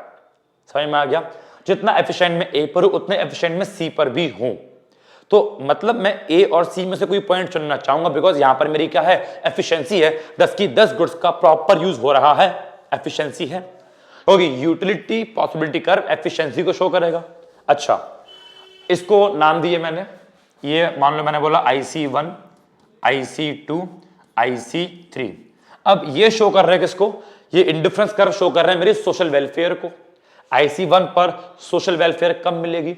समझ में आ गया, जितना एफिशिएंट मैं ए पर हूं उतने एफिशिएंट मैं सी पर भी हूं। तो मतलब मैं ए और सी में से कोई पॉइंट चुनना चाहूंगा, बिकॉज यहां पर मेरी क्या है, एफिशिएंसी है, 10 की 10 गुड्स का प्रॉपर यूज हो रहा है, एफिशिएंसी है, होगी। यूटिलिटी पॉसिबिलिटी कर्व एफिशिएंसी को शो करेगा। अच्छा, इसको नाम दिए मैंने, ये मान लो मैंने बोला IC1, IC2, IC3। अब ये शो कर रहे हैं किसको, ये इंडिफरेंस कर्व शो कर रहे हैं मेरे सोशल वेलफेयर को। IC1 पर सोशल वेलफेयर कम मिलेगी,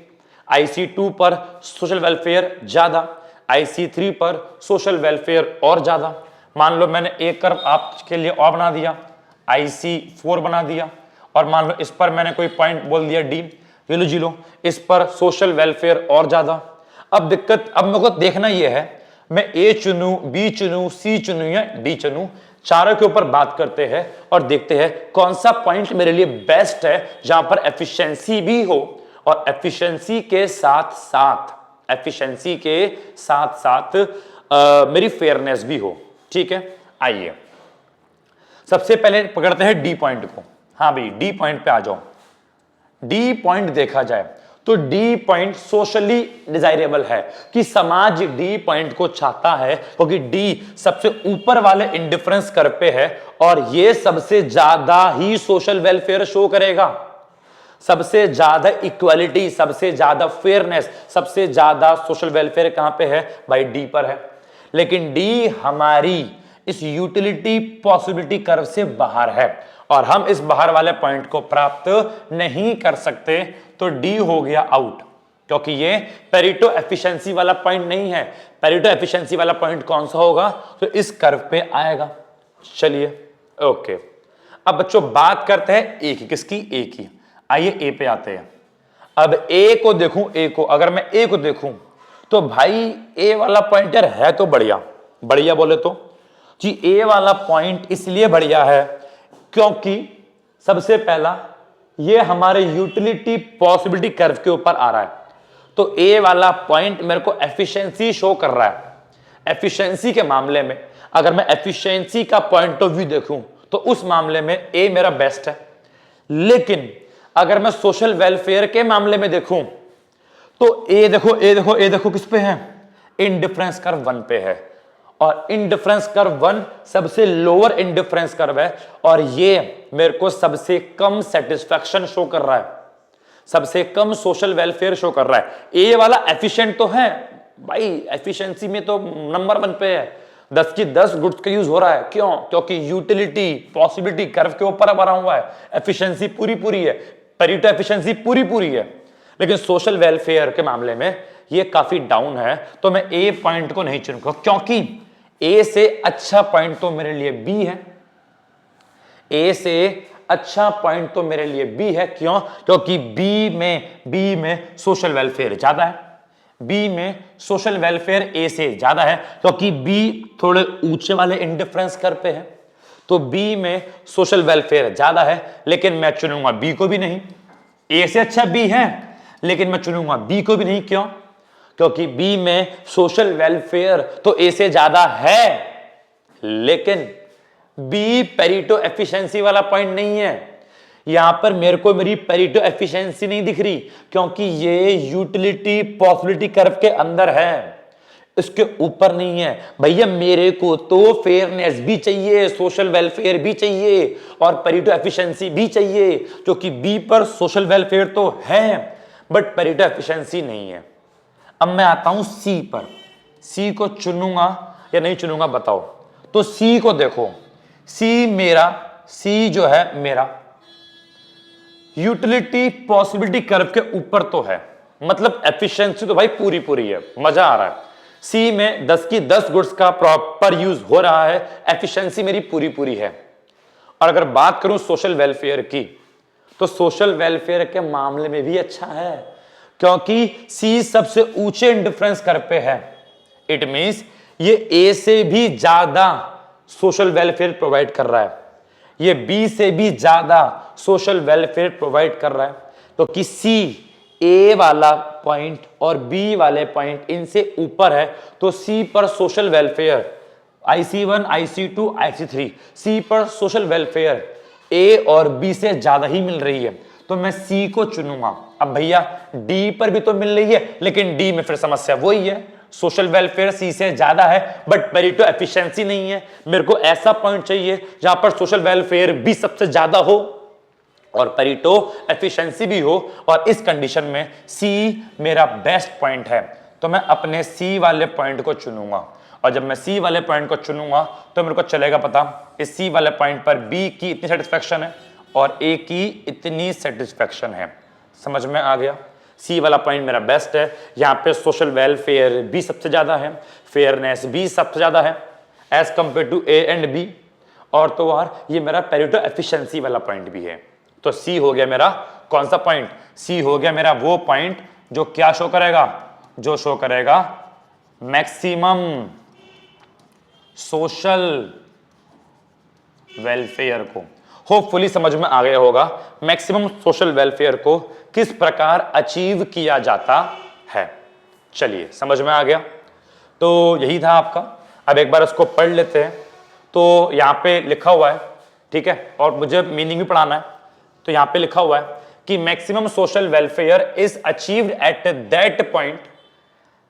IC2 पर सोशल वेलफेयर ज्यादा, IC3 पर सोशल वेलफेयर और ज्यादा। मान लो मैंने एक कर्व आपके लिए और बना दिया, IC4 बना दिया, और मान लो इस पर मैंने कोई पॉइंट बोल दिया D, ये लो जी लो, इस पर सोशल वेलफेयर और ज्यादा। अब दिक्कत, अब मेरे को देखना यह है मैं A चुनूं, B चुनूं, C चुनूं या D चुनूं, चारों के ऊपर बात करते हैं और देखते हैं कौन सा पॉइंट मेरे लिए बेस्ट है जहां पर एफिशिएंसी भी हो और एफिशिएंसी के साथ मेरी फेयरनेस भी हो। ठीक है, आइए सबसे पहले पकड़ते हैं डी पॉइंट को। हाँ भाई, डी पॉइंट पे आ जाओ। डी पॉइंट देखा जाए तो डी पॉइंट सोशली डिजायरेबल है कि समाज डी पॉइंट को चाहता है, क्योंकि डी सबसे ऊपर वाले इंडिफरेंस कर्व पे है और ये सबसे ज्यादा ही सोशल वेलफेयर शो करेगा, सबसे ज्यादा इक्वालिटी, सबसे ज्यादा फेयरनेस, सबसे ज्यादा सोशल वेलफेयर कहां पे है भाई, डी पर है। लेकिन डी हमारी इस यूटिलिटी पॉसिबिलिटी कर्व से बाहर है और हम इस बाहर वाले पॉइंट को प्राप्त नहीं कर सकते, तो डी हो गया आउट, क्योंकि ये पेरेटो एफिशिएंसी वाला पॉइंट नहीं है। पेरेटो एफिशिएंसी वाला पॉइंट कौन सा होगा, तो इस कर्व पे आएगा। चलिए ओके, अब बच्चों बात करते हैं ए की, किसकी, ए की। आइए ए पे आते हैं। अब ए को देखूं, ए को अगर मैं ए को देखूं तो भाई ए वाला पॉइंट यार है तो बढ़िया, बढ़िया बोले तो जी ए वाला पॉइंट इसलिए बढ़िया है क्योंकि सबसे पहला ये हमारे यूटिलिटी पॉसिबिलिटी कर्व के ऊपर आ रहा है, तो ए वाला पॉइंट मेरे को एफिशिएंसी शो कर रहा है। एफिशिएंसी के मामले में अगर मैं एफिशिएंसी का पॉइंट ऑफ व्यू देखूं तो उस मामले में ए मेरा बेस्ट है। लेकिन अगर मैं सोशल वेलफेयर के मामले में देखूं तो ए देखो, ए देखो, ए देखो किस पे है, इंडिफरेंस कर्व 1 पे है और इंडिफरेंस कर्व 1 सबसे लोअर इंडिफरेंस कर्व है और ये मेरे को सबसे कम सेटिस्फैक्शन शो कर रहा है, सबसे कम सोशल वेलफेयर शो कर रहा है। ए वाला एफिशिएंट तो है भाई, एफिशिएंसी में तो नंबर 1 पे है, 10 की 10 गुड्स का यूज हो रहा है। क्यों? क्योंकि यूटिलिटी पॉसिबिलिटी कर्व के ऊपर बना हुआ है, एफिशिएंसी पूरी पूरी है, पेरेटो एफिशिएंसी पूरी पूरी है। लेकिन सोशल वेलफेयर के मामले में ये काफी डाउन है, तो मैं ए पॉइंट को नहीं चुनूंगा क्योंकि ए से अच्छा पॉइंट तो मेरे लिए बी है। ए से अच्छा पॉइंट तो मेरे लिए बी है। क्यों? क्योंकि बी में सोशल वेलफेयर ज्यादा है, बी में सोशल वेलफेयर ए से ज्यादा है क्योंकि बी थोड़े ऊंचे वाले इंडिफरेंस कर्व पे है, तो बी में सोशल वेलफेयर ज्यादा है। लेकिन मैं चुनूंगा बी को भी नहीं, ए से अच्छा बी है लेकिन मैं चुनूंगा बी को भी नहीं। क्यों? क्योंकि बी में सोशल वेलफेयर तो ए से ज्यादा है लेकिन बी पेरेटो एफिशिएंसी वाला पॉइंट नहीं है। यहां पर मेरे को मेरी पेरेटो एफिशिएंसी नहीं दिख रही क्योंकि ये यूटिलिटी पॉसिबिलिटी कर्व के अंदर है, इसके ऊपर नहीं है। भैया मेरे को तो फेयरनेस भी चाहिए, सोशल वेलफेयर भी चाहिए और पेरेटो एफिशिएंसी भी चाहिए, क्योंकि बी पर सोशल वेलफेयर तो है बट पेरेटो एफिशिएंसी नहीं है। अब मैं आता हूं सी पर, सी को चुनूंगा या नहीं चुनूंगा बताओ। तो सी को देखो, सी जो है मेरा यूटिलिटी पॉसिबिलिटी कर्व के ऊपर तो है, मतलब एफिशिएंसी तो भाई पूरी पूरी है, मजा आ रहा है। सी में 10 की 10 गुड्स का प्रॉपर यूज हो रहा है, एफिशिएंसी मेरी पूरी पूरी है। और अगर बात करूं सोशल वेलफेयर की तो सोशल वेलफेयर के मामले में भी अच्छा है क्योंकि सी सबसे ऊंचे इंडिफरेंस कर्व पे है। इट मींस ये ए से भी ज्यादा सोशल वेलफेयर प्रोवाइड कर रहा है, ये बी से भी ज्यादा सोशल वेलफेयर प्रोवाइड कर रहा है। तो कि सी ए वाला पॉइंट और बी वाले पॉइंट इनसे ऊपर है, तो सी पर social welfare IC1, IC2, IC3 सी पर सोशल वेलफेयर ए और बी से ज्यादा ही मिल रही है, तो मैं सी को चुनूंगा। अब भैया डी पर भी तो मिल रही है लेकिन डी में फिर समस्या वही है, सोशल वेलफेयर सी से ज्यादा है बट पेरेटो एफिशिएंसी नहीं है। मेरे को ऐसा पॉइंट चाहिए जहां पर सोशल वेलफेयर भी सबसे ज्यादा हो और पेरेटो एफिशिएंसी भी हो, और इस कंडीशन में सी मेरा बेस्ट पॉइंट है, तो मैं अपने सी वाले पॉइंट को चुनूंगा। और जब मैं सी वाले पॉइंट को चुनूंगा तो मेरे को चलेगा पता इस सी वाले पॉइंट पर बी की इतनी सेटिस्फैक्शन है और ए की इतनी सेटिस्फैक्शन है। समझ में आ गया? सी वाला पॉइंट मेरा बेस्ट है, यहाँ पे सोशल वेलफेयर भी सबसे ज्यादा है, फेयरनेस भी सबसे ज्यादा है as compare to A and B, और तो और ये मेरा पेरेटो एफिशिएंसी वाला पॉइंट भी है। तो सी हो गया मेरा कौन सा पॉइंट? सी हो गया मेरा वो पॉइंट जो क्या शो करेगा, जो शो करेगा मैक्सिमम सोशल वेलफेयर को। होपफुली समझ में आ गया होगा मैक्सिमम सोशल वेलफेयर को किस प्रकार अचीव किया जाता है। चलिए समझ में आ गया, तो यही था आपका। अब एक बार इसको पढ़ लेते हैं। तो यहां पे लिखा हुआ है, ठीक है, और मुझे मीनिंग भी पढ़ाना है। तो यहां पे लिखा हुआ है कि maximum social welfare is achieved at that point.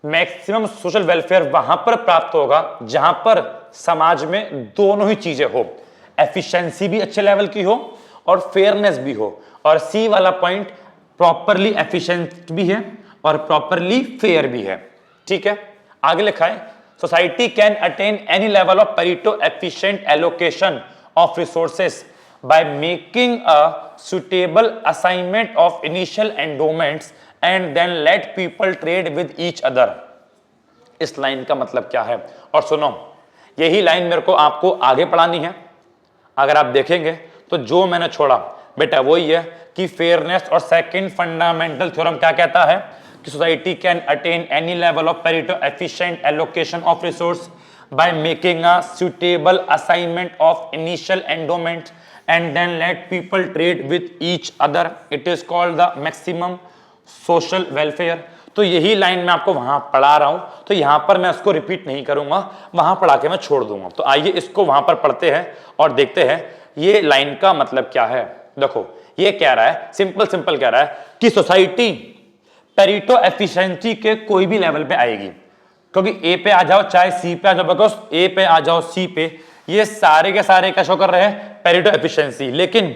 Maximum social welfare वहां पर प्राप्त होगा जहां पर समाज में दोनों ही चीजें हो, एफिशिएंसी भी अच्छे लेवल की हो और फेयरनेस भी हो। और सी वाला पॉइंट प्रॉपरली एफिशिएंट भी है और प्रॉपरली फेयर भी है। ठीक है, आगे लिखा है society can attain any level of Pareto efficient allocation of resources by making a suitable assignment of initial endowments and then let people trade with each other। इस लाइन का मतलब क्या है? और सुनो, यही लाइन मेरे को आपको आगे पढ़ानी है। अगर आप देखेंगे तो जो मैंने छोड़ा बेटा वही है कि फेयरनेस और सेकंड फंडामेंटल थ्योरम क्या कहता है कि society can attain any level of Pareto efficient allocation of resource by making a suitable assignment of initial endowment and then let people trade with each other. It is called the maximum social welfare. तो यही लाइन मैं आपको वहां पढ़ा रहा हूं, तो यहां पर मैं इसको रिपीट नहीं करूंगा, वहां पढ़ा के मैं छोड़ दूंगा। तो आइए इसको वहां पर पढ़ते हैं और देखते हैं ये लाइन का मतलब क्या है। देखो ये कह रहा है, सिंपल कह रहा है कि सोसाइटी पेरेटो एफिशिएंसी के कोई भी लेवल पे आएगी, क्योंकि ए पे आ जाओ चाहे सी पे आ जाओ, बिकॉज ए पे आ जाओ सी पे, ये सारे के सारे क्या शो कर रहे हैं? Pareto efficiency. लेकिन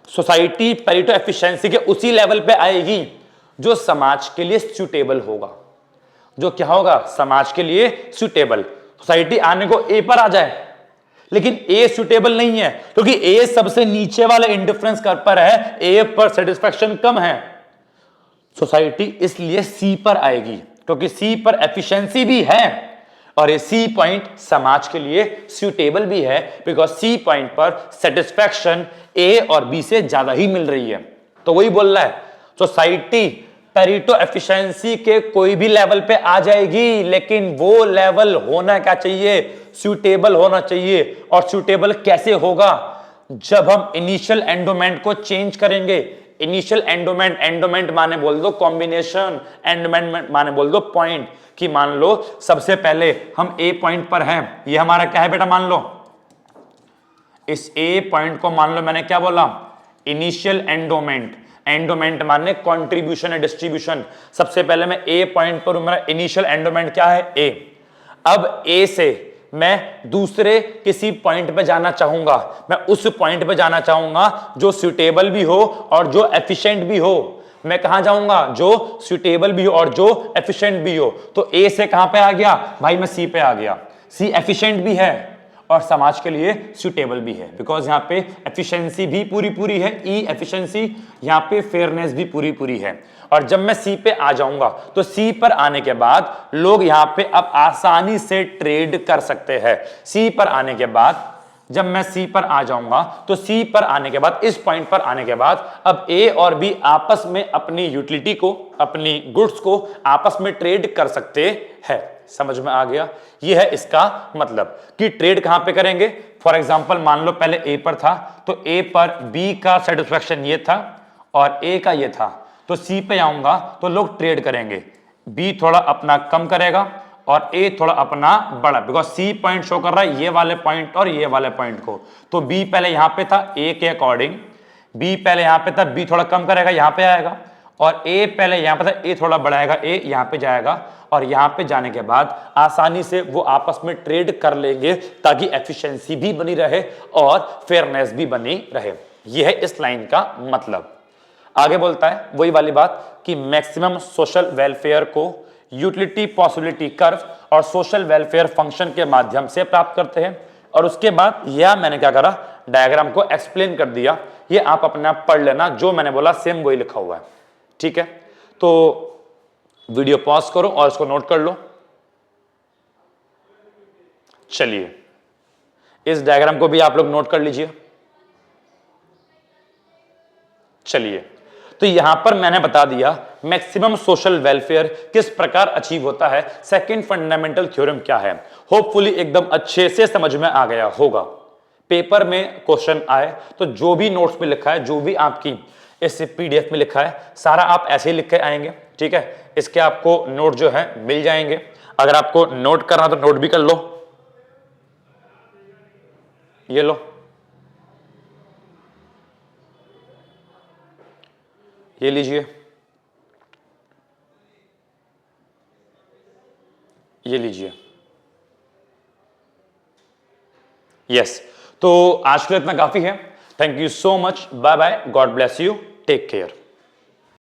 सोसाइटी पेरेटो एफिशिएंसी के उसी लेवल पे आएगी जो समाज के लिए सूटेबल होगा। जो क्या होगा? समाज के लिए सूटेबल। सोसाइटी आने को ए पर आ जाए, लेकिन ए सूटेबल नहीं है, क्योंकि ए सबसे नीचे वाले इंडिफरेंस कर पर है, ए पर सेटिस्फैक्शन कम है। सोसाइटी इसलिए सी पर आएगी, क्योंकि सी पर एफिशिएंसी भी है और ये सी पॉइंट समाज के लिए सूटेबल भी है, बिकॉज सी पॉइंट पर सेटिस्फैक्शन ए और बी से ज्यादा ही मिल रही है। तो वही बोल रहा है, सोसाइटी पेरेटो एफिशिएंसी के कोई भी लेवल पे आ जाएगी, लेकिन वो लेवल होना क्या चाहिए? सूटेबल होना चाहिए। और सूटेबल कैसे होगा? जब हम इनिशियल एंडोमेंट को चेंज करेंगे। इनिशियल एंडोमेंट, एंडोमेंट माने बोल दो कॉम्बिनेशन, एंडोमेंट माने बोल दो पॉइंट, कि मान लो सबसे पहले हम ए पॉइंट पर हैं, ये हमारा क्या है बेटा? मान लो इस ए पॉइंट को मान लो मैंने क्या बोला? Initial endowment. एंडोमेंट माने कंट्रीब्यूशन या डिस्ट्रीब्यूशन। सबसे पहले मैं ए पॉइंट पर हूं, मेरा इनिशियल एंडोमेंट क्या है? ए। अब ए से मैं दूसरे किसी पॉइंट पे जाना चाहूंगा, मैं उस पॉइंट पे जाना चाहूंगा जो सूटेबल भी हो और जो एफिशिएंट भी हो। मैं कहां जाऊंगा? जो सूटेबल भी हो और जो एफिशिएंट भी हो। तो ए से कहां पे आ गया भाई? मैं सी पे आ गया। सी एफिशिएंट भी है और समाज के लिए सूटेबल भी है, बिकॉज यहाँ पे एफिशिएंसी भी पूरी है, ई एफिशिएंसी, यहाँ पे फेयरनेस भी पूरी है। और जब मैं सी पे आ जाऊंगा तो सी पर आने के बाद लोग यहाँ पे अब आसानी से ट्रेड कर सकते हैं। सी पर आने के बाद जब मैं सी पर आ जाऊंगा तो सी पर आने के बाद, इस पॉइंट पर आने के बाद, अब ए और बी आपस में अपनी यूटिलिटी को, अपनी गुड्स को आपस में ट्रेड कर सकते हैं। समझ में आ गया? ये है इसका मतलब कि ट्रेड कहां पे करेंगे। फॉर एग्जांपल मान लो पहले ए पर था, तो ए पर बी का सेटिस्फैक्शन ये था और ए का ये था, तो सी पे आऊंगा तो लोग ट्रेड करेंगे। बी थोड़ा अपना कम करेगा और ए थोड़ा अपना बड़ा, बिकॉज सी पॉइंट शो कर रहा है ये वाले पॉइंट और ये वाले पॉइंट को। तो बी पहले यहां पे था ए के अकॉर्डिंग, बी पहले यहां पे था, बी थोड़ा कम करेगा यहां पे आएगा, और ए पहले यहां पे था, ए थोड़ा बढ़ाएगा, ए यहां पे जाएगा, और यहां पे जाने के बाद आसानी से वो आपस में ट्रेड कर लेंगे, ताकि एफिशिएंसी भी बनी रहे और फेयरनेस भी बनी रहे। यह है इस लाइन का मतलब। आगे बोलता है वही वाली बात कि मैक्सिमम सोशल वेलफेयर को यूटिलिटी पॉसिबिलिटी कर्व और सोशल वेलफेयर फंक्शन के माध्यम से प्राप्त करते हैं। और उसके बाद यह मैंने क्या करा, डायग्राम को एक्सप्लेन कर दिया। ये आप अपने आप पढ़ लेना, जो मैंने बोला सेम वही लिखा हुआ है। ठीक है, तो वीडियो पॉज करो और इसको नोट कर लो। चलिए इस डायग्राम को भी आप लोग नोट कर लीजिए। चलिए, तो यहां पर मैंने बता दिया मैक्सिमम सोशल वेलफेयर किस प्रकार अचीव होता है, सेकंड फंडामेंटल थ्योरम क्या है। होपफुली एकदम अच्छे से समझ में आ गया होगा। पेपर में क्वेश्चन आए तो जो भी नोट्स में लिखा है, जो भी आपकी इस पीडीएफ में लिखा है, सारा आप ऐसे ही लिख के आएंगे। ठीक है, इसके आपको नोट जो है मिल जाएंगे। अगर आपको नोट करना तो नोट भी कर लो, ये लो, ये लीजिए, ये लीजिए। यस, तो आज के लिए इतना काफी है। Thank you so much, bye bye, God bless you, take care.